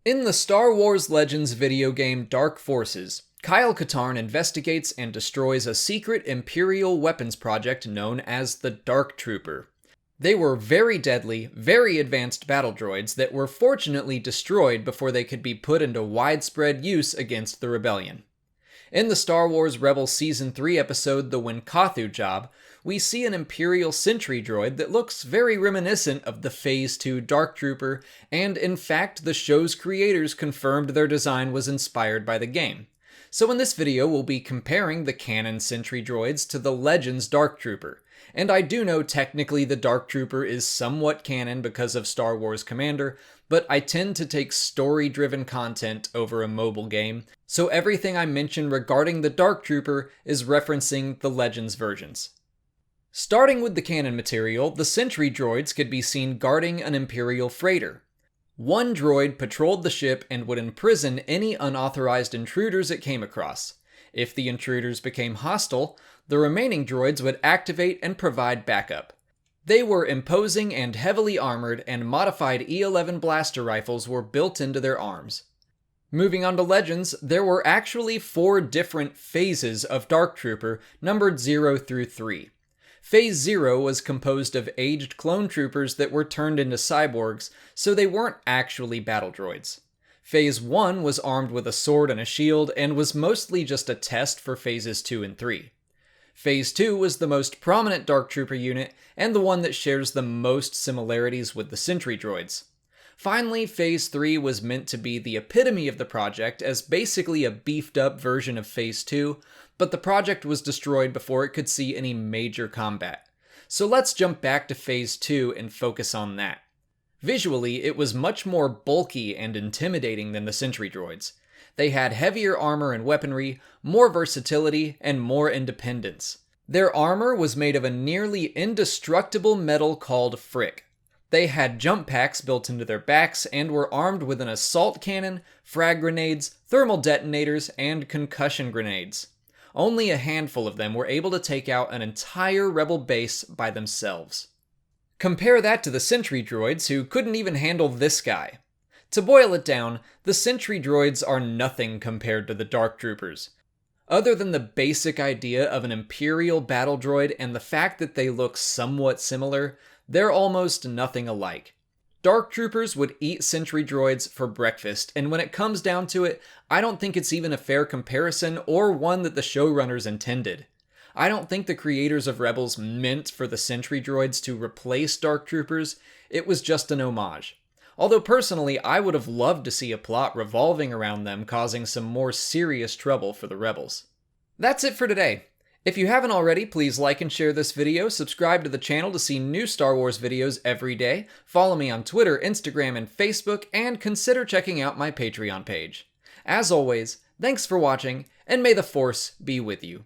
In the Star Wars Legends video game Dark Forces, Kyle Katarn investigates and destroys a secret Imperial weapons project known as the Dark Trooper. They were very deadly, very advanced battle droids that were fortunately destroyed before they could be put into widespread use against the rebellion. In the Star Wars Rebels Season 3 episode The Winkathu Job, we see an Imperial Sentry Droid that looks very reminiscent of the Phase 2 Dark Trooper, and in fact the show's creators confirmed their design was inspired by the game. So in this video we'll be comparing the Canon Sentry Droids to the Legends Dark Trooper. And I do know technically the Dark Trooper is somewhat canon because of Star Wars Commander, but I tend to take story-driven content over a mobile game, so everything I mention regarding the Dark Trooper is referencing the Legends versions. Starting with the canon material, the Sentry Droids could be seen guarding an Imperial freighter. One droid patrolled the ship and would imprison any unauthorized intruders it came across. If the intruders became hostile, the remaining droids would activate and provide backup. They were imposing and heavily armored, and modified E-11 blaster rifles were built into their arms. Moving on to Legends, there were actually 4 different phases of Dark Trooper, numbered 0 through 3. Phase 0 was composed of aged clone troopers that were turned into cyborgs, so they weren't actually battle droids. Phase 1 was armed with a sword and a shield, and was mostly just a test for Phases 2 and 3. Phase 2 was the most prominent Dark Trooper unit, and the one that shares the most similarities with the Sentry Droids. Finally, Phase 3 was meant to be the epitome of the project as basically a beefed up version of Phase 2, but the project was destroyed before it could see any major combat. So let's jump back to Phase 2 and focus on that. Visually, it was much more bulky and intimidating than the Sentry Droids. They had heavier armor and weaponry, more versatility, and more independence. Their armor was made of a nearly indestructible metal called frick. They had jump packs built into their backs and were armed with an assault cannon, frag grenades, thermal detonators, and concussion grenades. Only a handful of them were able to take out an entire rebel base by themselves. Compare that to the Sentry Droids, who couldn't even handle this guy. To boil it down, the Sentry Droids are nothing compared to the Dark Troopers. Other than the basic idea of an Imperial battle droid and the fact that they look somewhat similar, they're almost nothing alike. Dark Troopers would eat Sentry Droids for breakfast, and when it comes down to it, I don't think it's even a fair comparison or one that the showrunners intended. I don't think the creators of Rebels meant for the Sentry Droids to replace Dark Troopers, it was just an homage. Although personally, I would have loved to see a plot revolving around them causing some more serious trouble for the Rebels. That's it for today. If you haven't already, please like and share this video, subscribe to the channel to see new Star Wars videos every day, follow me on Twitter, Instagram, and Facebook, and consider checking out my Patreon page. As always, thanks for watching, and may the Force be with you.